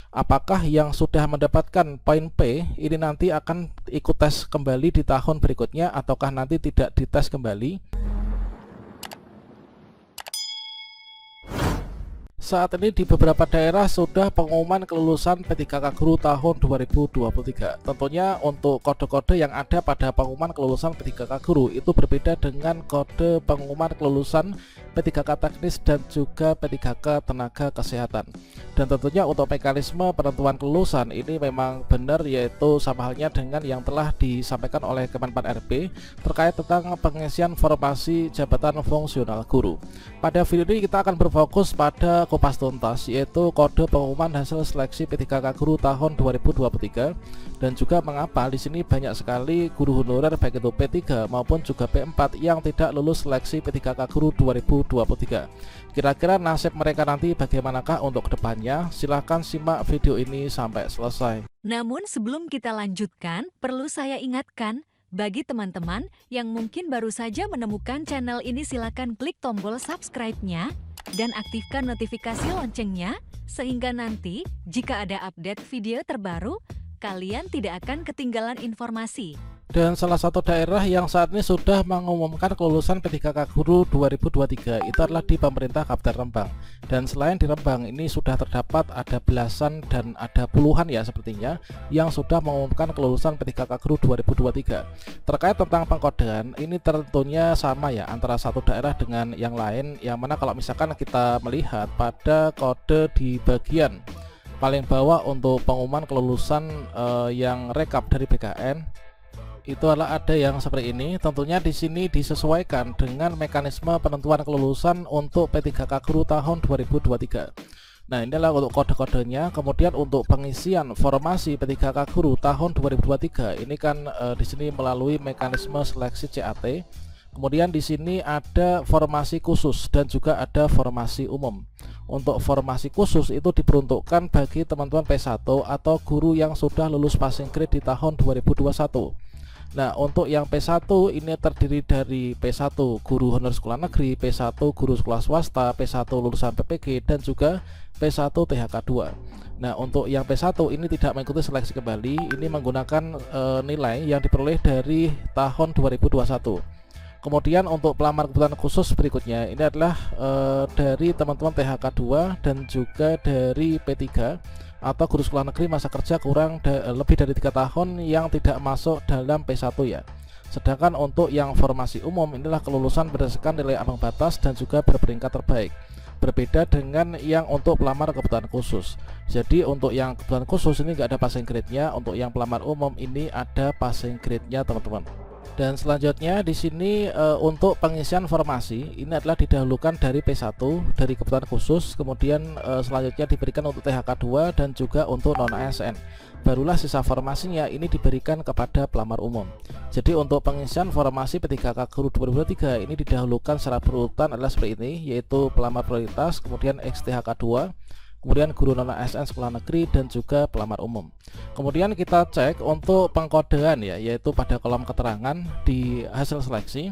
Apakah yang sudah mendapatkan poin P ini nanti akan ikut tes kembali di tahun berikutnya ataukah nanti tidak dites kembali? Saat ini di beberapa daerah sudah pengumuman kelulusan P3K Guru tahun 2023. Tentunya untuk kode-kode yang ada pada pengumuman kelulusan P3K Guru itu berbeda dengan kode pengumuman kelulusan P3K Teknis dan juga P3K Tenaga Kesehatan. Dan tentunya untuk mekanisme penentuan kelulusan ini memang benar, yaitu sama halnya dengan yang telah disampaikan oleh Kemenpan RB terkait tentang pengisian formasi jabatan fungsional guru. Pada video ini kita akan berfokus pada kupas tuntas, yaitu kode pengumuman hasil seleksi P3K Guru tahun 2023 dan juga mengapa di sini banyak sekali guru honorer baik itu P3 maupun juga P4 yang tidak lulus seleksi P3K Guru 2023. Kira-kira nasib mereka nanti bagaimanakah untuk kedepannya? Silahkan simak video ini sampai selesai. Namun sebelum kita lanjutkan, perlu saya ingatkan, bagi teman-teman yang mungkin baru saja menemukan channel ini, silakan klik tombol subscribe-nya dan aktifkan notifikasi loncengnya, sehingga nanti jika ada update video terbaru, kalian tidak akan ketinggalan informasi. Dan salah satu daerah yang saat ini sudah mengumumkan kelulusan P3K Guru 2023 itu adalah di pemerintah Kabupaten Rembang. Dan selain di Rembang ini sudah terdapat ada belasan dan ada puluhan ya sepertinya yang sudah mengumumkan kelulusan P3K Guru 2023. Terkait tentang pengkodean ini tentunya sama ya antara satu daerah dengan yang lain, yang mana kalau misalkan kita melihat pada kode di bagian paling bawah untuk pengumuman kelulusan yang rekap dari BKN itu adalah ada yang seperti ini. Tentunya di sini disesuaikan dengan mekanisme penentuan kelulusan untuk P3K Guru tahun 2023. Nah, inilah untuk kode-kodenya. Kemudian untuk pengisian formasi P3K Guru tahun 2023 ini kan di sini melalui mekanisme seleksi CAT. Kemudian di sini ada formasi khusus dan juga ada formasi umum. Untuk formasi khusus itu diperuntukkan bagi teman-teman P1 atau guru yang sudah lulus passing grade di tahun 2021. Nah, untuk yang P1 ini terdiri dari P1 guru honor sekolah negeri, P1 guru sekolah swasta, P1 lulusan PPG, dan juga P1 THK2. Nah, untuk yang P1 ini tidak mengikuti seleksi kembali, ini menggunakan nilai yang diperoleh dari tahun 2021. Kemudian untuk pelamar kebutuhan khusus berikutnya ini adalah dari teman-teman THK2 dan juga dari P3 atau guru sekolah negeri masa kerja kurang lebih dari 3 tahun yang tidak masuk dalam P1 ya. Sedangkan untuk yang formasi umum inilah kelulusan berdasarkan nilai ambang batas dan juga berperingkat terbaik. Berbeda dengan yang untuk pelamar kebutuhan khusus. Jadi untuk yang kebutuhan khusus ini nggak ada passing grade-nya, untuk yang pelamar umum ini ada passing grade-nya teman-teman. Dan selanjutnya di sini untuk pengisian formasi ini adalah didahulukan dari P1 dari kebutuhan khusus, kemudian selanjutnya diberikan untuk THK2 dan juga untuk non ASN. Barulah sisa formasinya ini diberikan kepada pelamar umum. Jadi untuk pengisian formasi P3K Guru 2023 ini didahulukan secara berurutan adalah seperti ini, yaitu pelamar prioritas, kemudian XTHK2, kemudian guru non ASN sekolah negeri dan juga pelamar umum. Kemudian kita cek untuk pengkodean ya, yaitu pada kolom keterangan di hasil seleksi,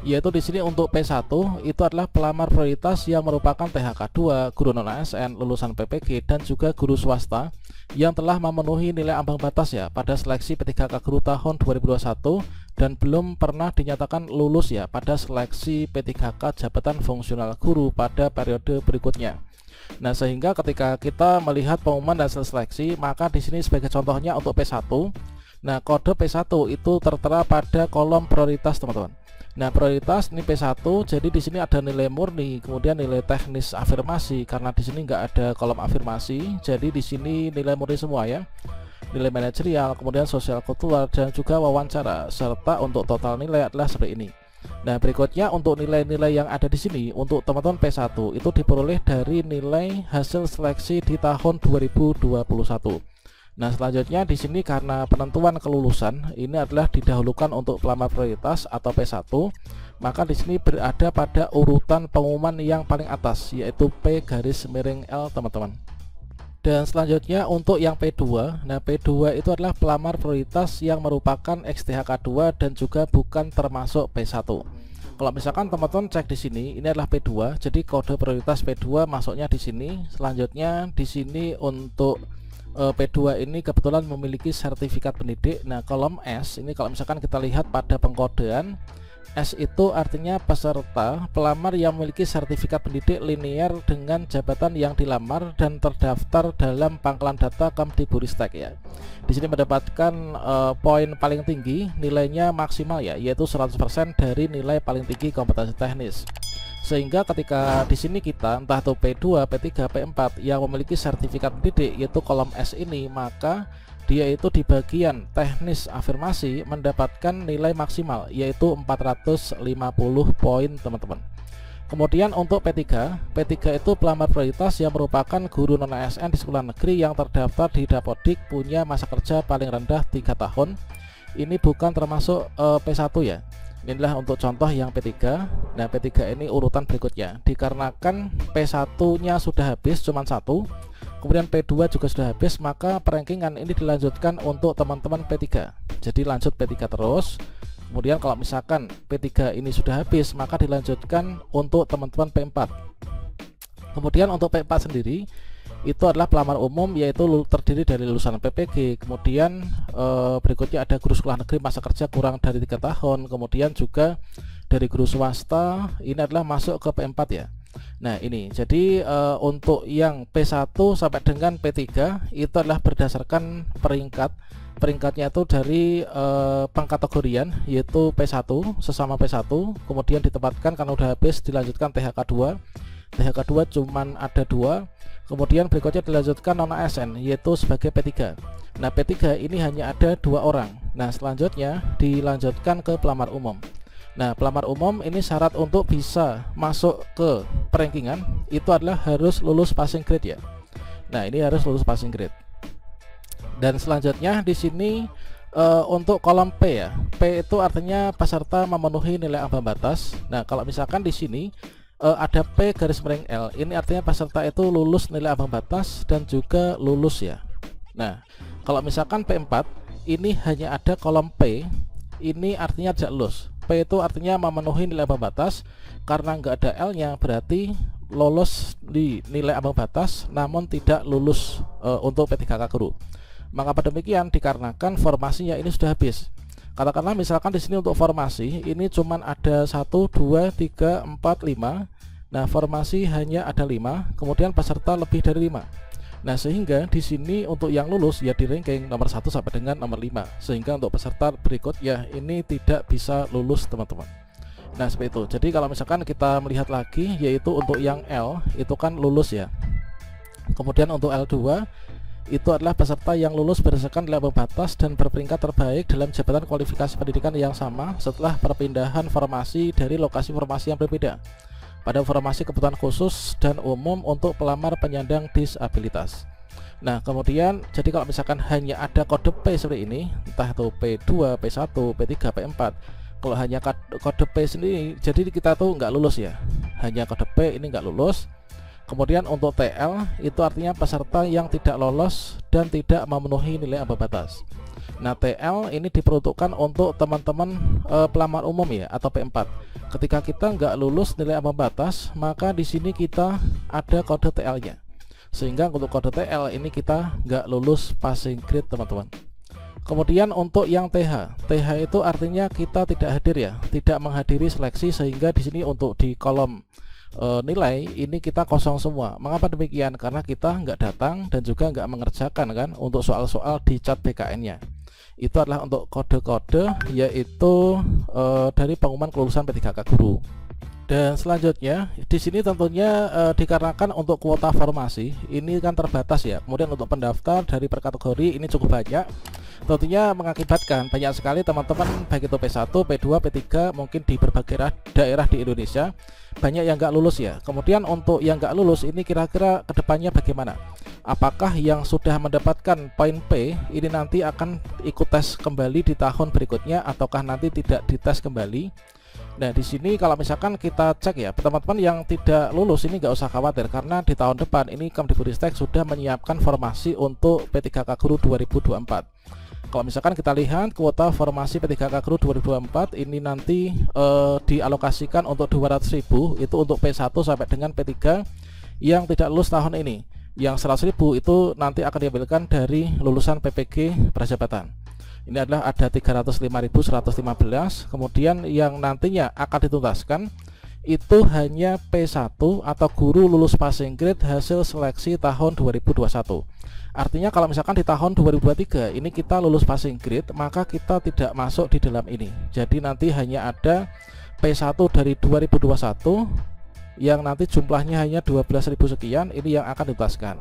yaitu di sini untuk P1 itu adalah pelamar prioritas yang merupakan THK2, guru non ASN, lulusan PPG dan juga guru swasta yang telah memenuhi nilai ambang batas ya pada seleksi P3K Guru tahun 2021 dan belum pernah dinyatakan lulus ya pada seleksi P3K jabatan fungsional guru pada periode berikutnya. Nah, sehingga ketika kita melihat pengumuman hasil seleksi, maka di sini sebagai contohnya untuk P1. Nah, kode P1 itu tertera pada kolom prioritas, teman-teman. Nah, prioritas ini P1, jadi di sini ada nilai murni, kemudian nilai teknis afirmasi karena di sini nggak ada kolom afirmasi. Jadi di sini nilai murni semua ya. Nilai manajerial, kemudian sosial kultural dan juga wawancara, serta untuk total nilai adalah seperti ini. Nah, berikutnya untuk nilai-nilai yang ada di sini untuk teman-teman P1 itu diperoleh dari nilai hasil seleksi di tahun 2021. Nah, selanjutnya di sini karena penentuan kelulusan ini adalah didahulukan untuk pelamar prioritas atau P1, maka di sini berada pada urutan pengumuman yang paling atas, yaitu P_L, teman-teman. Dan selanjutnya untuk yang P2, nah P2 itu adalah pelamar prioritas yang merupakan XTHK2 dan juga bukan termasuk P1. Kalau misalkan teman-teman cek di sini, ini adalah P2, jadi kode prioritas P2 masuknya di sini. Selanjutnya di sini untuk P2 ini kebetulan memiliki sertifikat pendidik. Nah, kolom S ini kalau misalkan kita lihat pada pengkodean, S itu artinya peserta pelamar yang memiliki sertifikat pendidik linear dengan jabatan yang dilamar dan terdaftar dalam pangkalan data Kemdikbudristek ya. Di sini mendapatkan poin paling tinggi, nilainya maksimal ya, yaitu 100% dari nilai paling tinggi kompetensi teknis. Sehingga ketika di sini kita entah itu P2, P3, P4 yang memiliki sertifikat pendidik yaitu kolom S ini, maka dia itu di bagian teknis afirmasi mendapatkan nilai maksimal yaitu 450 poin teman-teman. Kemudian untuk P3 itu pelamar prioritas yang merupakan guru non ASN di sekolah negeri yang terdaftar di Dapodik, punya masa kerja paling rendah 3 tahun. Ini bukan termasuk P1 ya. Inilah untuk contoh yang P3. Nah, P3 ini urutan berikutnya. Dikarenakan P1-nya sudah habis cuma 1, kemudian P2 juga sudah habis, maka perankingan ini dilanjutkan untuk teman-teman P3. Jadi lanjut P3 terus. Kemudian kalau misalkan P3 ini sudah habis, maka dilanjutkan untuk teman-teman P4. Kemudian untuk P4 sendiri itu adalah pelamar umum, yaitu terdiri dari lulusan PPG. Kemudian berikutnya ada guru sekolah negeri masa kerja kurang dari 3 tahun. Kemudian juga dari guru swasta, ini adalah masuk ke P4 ya. Nah ini jadi untuk yang P1 sampai dengan P3 itu adalah berdasarkan peringkatnya itu dari pengkategorian, yaitu P1 sesama P1, kemudian ditempatkan karena udah habis dilanjutkan THK2. THK2 cuman ada 2. Kemudian berikutnya dilanjutkan non ASN yaitu sebagai P3. Nah P3 ini hanya ada 2 orang. Nah selanjutnya dilanjutkan ke pelamar umum. Nah pelamar umum ini syarat untuk bisa masuk ke perankingan itu adalah harus lulus passing grade ya. Nah ini harus lulus passing grade. Dan selanjutnya di sini untuk kolom P ya. P itu artinya peserta memenuhi nilai ambang batas. Nah kalau misalkan di sini ada P garis miring L, ini artinya peserta itu lulus nilai ambang batas dan juga lulus ya. Nah kalau misalkan P4 ini hanya ada kolom P, ini artinya tidak lulus. P itu artinya memenuhi nilai ambang batas, karena nggak ada L nya berarti lolos di nilai ambang batas namun tidak lulus untuk P3K guru. Mengapa demikian? Dikarenakan formasinya ini sudah habis. Katakanlah misalkan di sini untuk formasi ini cuman ada 1, 2, 3, 4, 5. Nah formasi hanya ada 5, kemudian peserta lebih dari 5. Nah sehingga di sini untuk yang lulus ya di ranking nomor 1 sampai dengan nomor 5. Sehingga untuk peserta berikut ya ini tidak bisa lulus teman-teman. Nah seperti itu. Jadi kalau misalkan kita melihat lagi, yaitu untuk yang L itu kan lulus ya. Kemudian untuk L2 itu adalah peserta yang lulus berdasarkan nilai ambang batas dan berperingkat terbaik dalam jabatan kualifikasi pendidikan yang sama setelah perpindahan formasi dari lokasi formasi yang berbeda pada formasi kebutuhan khusus dan umum untuk pelamar penyandang disabilitas. Nah kemudian jadi kalau misalkan hanya ada kode P seperti ini, entah itu P2, P1, P3, P4, kalau hanya kode P sendiri jadi kita tuh nggak lulus ya, hanya kode P ini nggak lulus. Kemudian untuk TL itu artinya peserta yang tidak lolos dan tidak memenuhi nilai ambang batas. Nah TL ini diperuntukkan untuk teman-teman pelamar umum ya atau P4. Ketika kita nggak lulus nilai ambang batas, maka di sini kita ada kode TL-nya. Sehingga untuk kode TL ini kita nggak lulus passing grade teman-teman. Kemudian untuk yang TH itu artinya kita tidak hadir ya, tidak menghadiri seleksi, sehingga di sini untuk di kolom nilai ini kita kosong semua. Mengapa demikian? Karena kita nggak datang dan juga nggak mengerjakan kan untuk soal-soal di cat BKN-nya. Itu adalah untuk kode-kode yaitu dari pengumuman kelulusan P3K guru. Dan selanjutnya di sini tentunya dikarenakan untuk kuota formasi ini kan terbatas ya. Kemudian untuk pendaftar dari per kategori ini cukup banyak. Tentunya mengakibatkan banyak sekali teman-teman baik itu P1, P2, P3 mungkin di berbagai daerah di Indonesia banyak yang nggak lulus ya. Kemudian untuk yang nggak lulus ini kira-kira kedepannya bagaimana? Apakah yang sudah mendapatkan poin P ini nanti akan ikut tes kembali di tahun berikutnya ataukah nanti tidak dites kembali? Nah di sini kalau misalkan kita cek ya, teman-teman yang tidak lulus ini nggak usah khawatir, karena di tahun depan ini Kemdikbudristek sudah menyiapkan formasi untuk P3K guru 2024. Kalau misalkan kita lihat kuota formasi P3K guru 2024 ini nanti dialokasikan untuk 200.000 itu untuk P1 sampai dengan P3 yang tidak lulus tahun ini. Yang 100.000 itu nanti akan diambilkan dari lulusan PPG Prajabatan. Ini adalah ada 305.115. Kemudian yang nantinya akan dituntaskan itu hanya P1 atau guru lulus passing grade hasil seleksi tahun 2021. Artinya kalau misalkan di tahun 2023 ini kita lulus passing grade, maka kita tidak masuk di dalam ini. Jadi nanti hanya ada P1 dari 2021 yang nanti jumlahnya hanya 12.000 sekian, ini yang akan dituntaskan.